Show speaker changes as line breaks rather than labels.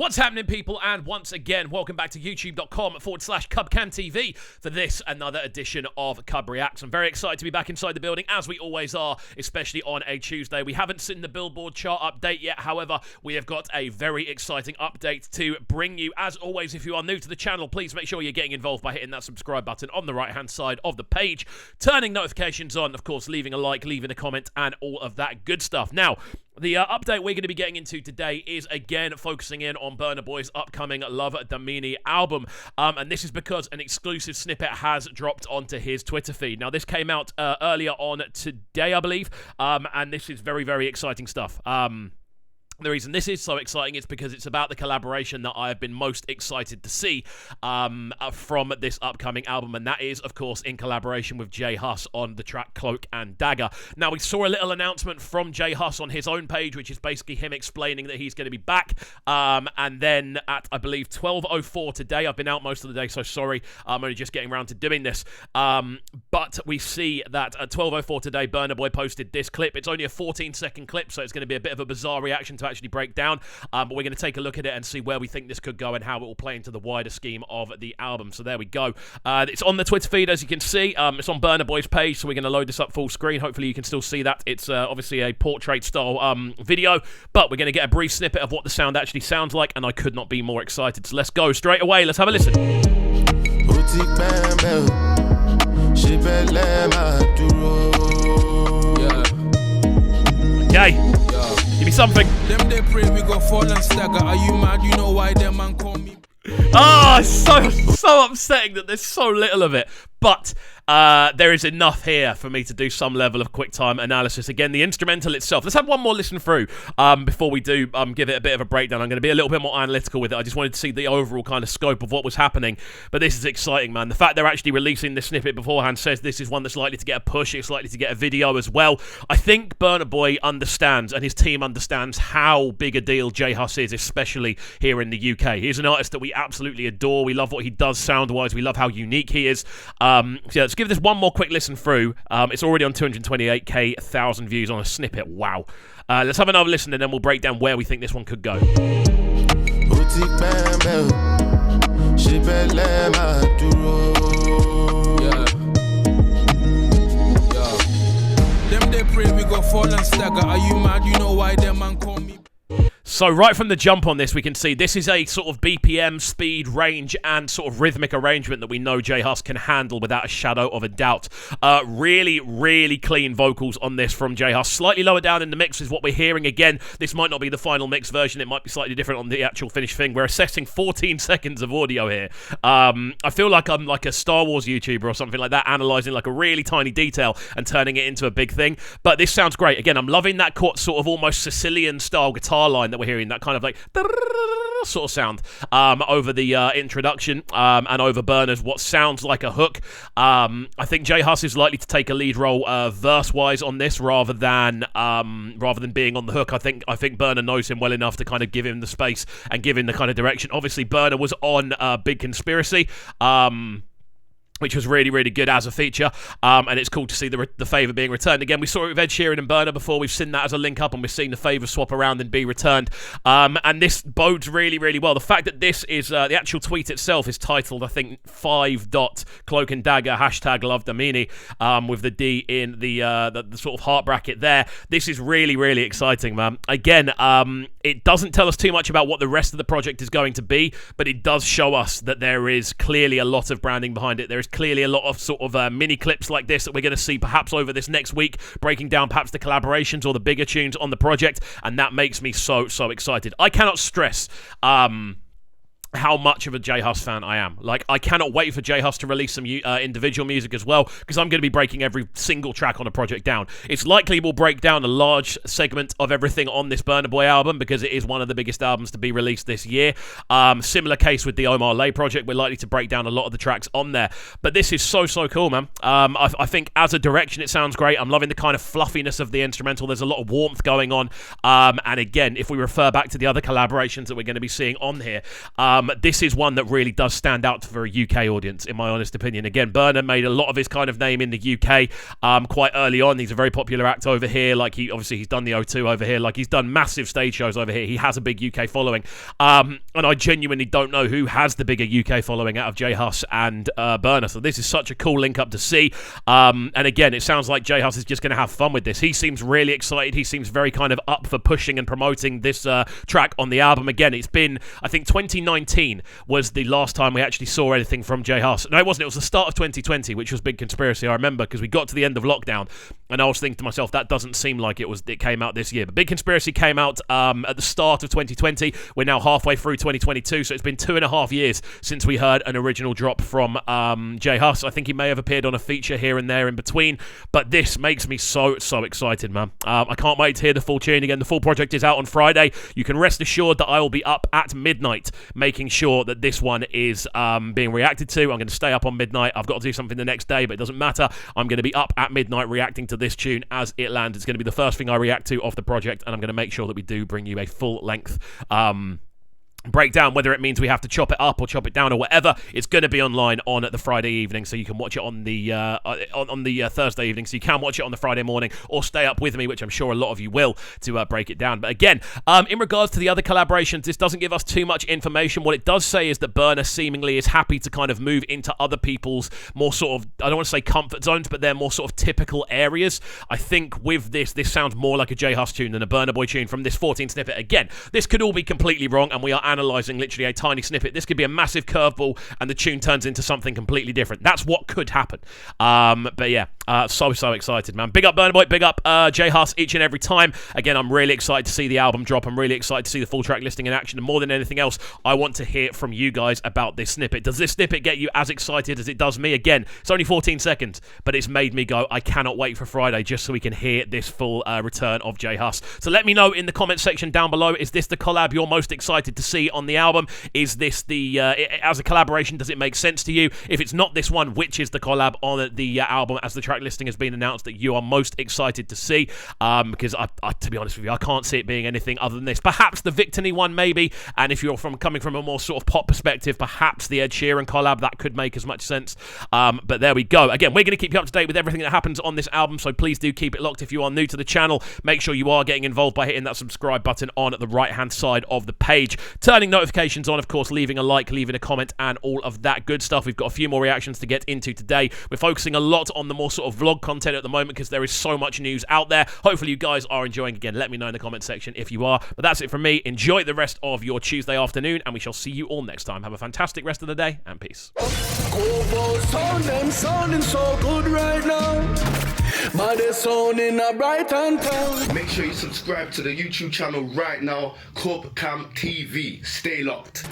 What's happening, people? And once again, welcome back to youtube.com/CubCamTV for this, another edition of Cub Reacts. I'm very excited to be back inside the building, as we always are, especially on a Tuesday. We haven't seen the Billboard chart update yet. However, we have got a very exciting update to bring you. As always, if you are new to the channel, please make sure you're getting involved by hitting that subscribe button on the right-hand side of the page, turning notifications on, of course, leaving a like, leaving a comment, and all of that good stuff. Now, the update we're going to be getting into today is, again, focusing in on BURNA Boy's upcoming Love Damini album. And this is because an exclusive snippet has dropped onto his Twitter feed. Now, this came out earlier on today, I believe, and this is very, very exciting stuff. The reason this is so exciting is because it's about the collaboration that I have been most excited to see from this upcoming album, and that is, of course, in collaboration with HUS on the track Cloak and Dagger. Now, we saw a little announcement from HUS on his own page, which is basically him explaining that he's going to be back, and then at, I believe, 12:04 today, I've been out most of the day, so sorry, I'm only just getting around to doing this, but we see that at 12:04 today, BURNA Boy posted this clip. It's only a 14-second clip, so it's going to be a bit of a bizarre reaction to actually break down, but we're going to take a look at it and see where we think this could go and how it will play into the wider scheme of the album. So there we go. It's on the Twitter feed, as you can see. It's on BURNA Boy's page, so we're going to load this up full screen. Hopefully you can still see that. It's obviously a portrait style video, but we're going to get a brief snippet of what the sound actually sounds like, and I could not be more excited. So let's go straight away. Let's have a listen. Okay. Give me something.
Them they pray we go fall and stagger. Are you mad? You know why them man call me?
Oh, so upsetting that there's so little of it. But there is enough here for me to do some level of quick-time analysis. Again, the instrumental itself. Let's have one more listen through before we do give it a bit of a breakdown. I'm going to be a little bit more analytical with it. I just wanted to see the overall kind of scope of what was happening. But this is exciting, man. The fact they're actually releasing this snippet beforehand says this is one that's likely to get a push. It's likely to get a video as well. I think BURNA Boy understands, and his team understands, how big a deal HUS is, especially here in the UK. He's an artist that we absolutely adore. We love what he does sound-wise. We love how unique he is. So yeah, let's give this one more quick listen through. It's already on 228,000 views on a snippet. Wow. Let's have another listen, and then we'll break down where we think this one could go.
Them they pray we go fall and stagger. Are you mad? You know why them man call me?
So right from the jump on this, we can see this is a sort of BPM, speed, range, and sort of rhythmic arrangement that we know HUS can handle without a shadow of a doubt. Really, really clean vocals on this from HUS. Slightly lower down in the mix is what we're hearing. Again, this might not be the final mix version. It might be slightly different on the actual finished thing. We're assessing 14 seconds of audio here. I feel like I'm like a Star Wars YouTuber or something like that, analysing like a really tiny detail and turning it into a big thing. But this sounds great. Again, I'm loving that sort of almost Sicilian-style guitar line that we're hearing, that kind of like sort of sound over the introduction and over BURNA's what sounds like a hook. I think HUS is likely to take a lead role verse-wise on this rather than being on the hook. I think BURNA knows him well enough to kind of give him the space and give him the kind of direction. Obviously, BURNA was on Big Conspiracy, which was really, really good as a feature, and it's cool to see the favour being returned. Again, we saw it with Ed Sheeran and BURNA before. We've seen that as a link-up, and we've seen the favour swap around and be returned, and this bodes really, really well. The fact that this is, the actual tweet itself is titled, I think, 5. Cloak and Dagger, hashtag Love Damini, with the D in the sort of heart bracket there. This is really, really exciting, man. Again, it doesn't tell us too much about what the rest of the project is going to be, but it does show us that there is clearly a lot of branding behind it. There is clearly a lot of sort of mini clips like this that we're going to see perhaps over this next week, breaking down perhaps the collaborations or the bigger tunes on the project, and that makes me so excited. I cannot stress how much of a HUS fan I am. Like, I cannot wait for HUS to release some individual music as well, because I'm going to be breaking every single track on a project down. It's likely we'll break down a large segment of everything on this BURNA Boy album, because it is one of the biggest albums to be released this year. Similar case with the Omar Lay project. We're likely to break down a lot of the tracks on there. But this is so cool, man. I think as a direction, it sounds great. I'm loving the kind of fluffiness of the instrumental. There's a lot of warmth going on. And again, if we refer back to the other collaborations that we're going to be seeing on here, this is one that really does stand out for a UK audience, in my honest opinion. Again, BURNA made a lot of his kind of name in the UK quite early on. He's a very popular act over here. Like, he's done the O2 over here. Like, he's done massive stage shows over here. He has a big UK following. And I genuinely don't know who has the bigger UK following out of J-Hus and BURNA. So this is such a cool link up to see. And again, it sounds like J-Hus is just going to have fun with this. He seems really excited. He seems very kind of up for pushing and promoting this track on the album. Again, it's been, I think 2019 was the last time we actually saw anything from J-Hus. No, it wasn't. It was the start of 2020, which was Big Conspiracy, I remember, because we got to the end of lockdown and I was thinking to myself, that doesn't seem like it came out this year. But Big Conspiracy came out at the start of 2020. We're now halfway through 2022, so it's been 2.5 years since we heard an original drop from J-Hus. I think he may have appeared on a feature here and there in between, but this makes me so excited, man. I can't wait to hear the full tune. Again, the full project is out on Friday. You can rest assured that I will be up at midnight making sure that this one is being reacted to. I'm going to stay up on midnight. I've got to do something the next day, but it doesn't matter. I'm going to be up at midnight reacting to this tune as it lands. It's going to be the first thing I react to of the project, and I'm going to make sure that we do bring you a full length breakdown, whether it means we have to chop it up or chop it down or whatever. It's going to be online on the Friday evening, so you can watch it on the on the Thursday evening, so you can watch it on the Friday morning or stay up with me, which I'm sure a lot of you will, to break it down. But again, in regards to the other collaborations, this doesn't give us too much information. What it does say is that BURNA seemingly is happy to kind of move into other people's more sort of, I don't want to say comfort zones, but they're more sort of typical areas. I think with this sounds more like a J-Hus tune than a BURNA Boy tune from this 14 snippet. Again, this could all be completely wrong, and we are analysing literally a tiny snippet. This could be a massive curveball and the tune turns into something completely different. That's what could happen. But yeah, so excited, man. Big up BURNA Boy, big up J-Hus each and every time. Again, I'm really excited to see the album drop. I'm really excited to see the full track listing in action, and more than anything else, I want to hear from you guys about this snippet. Does this snippet get you as excited as it does me? Again, it's only 14 seconds, but it's made me go, I cannot wait for Friday just so we can hear this full return of J-Hus. So let me know in the comment section down below, is this the collab you're most excited to see on the album? Is this the, as a collaboration, does it make sense to you? If it's not this one, which is the collab on the album, as the track listing has been announced, that you are most excited to see? Because I, to be honest with you, I can't see it being anything other than this. Perhaps the Victony one, maybe, and if you're coming from a more sort of pop perspective, perhaps the Ed Sheeran collab, that could make as much sense. But there we go. Again, we're going to keep you up to date with everything that happens on this album, so please do keep it locked. If you are new to the channel, make sure you are getting involved by hitting that subscribe button on the right-hand side of the page, turning notifications on, of course, leaving a like, leaving a comment, and all of that good stuff. We've got a few more reactions to get into today. We're focusing a lot on the more sort of vlog content at the moment because there is so much news out there. Hopefully you guys are enjoying. Again, let me know in the comment section if you are. But that's it from me. Enjoy the rest of your Tuesday afternoon, and we shall see you all next time. Have a fantastic rest of the day, and peace.
Sounding so good right now. But they're sounding a bright and town.
Make sure you subscribe to the YouTube channel right now, CubCamTV. Stay locked.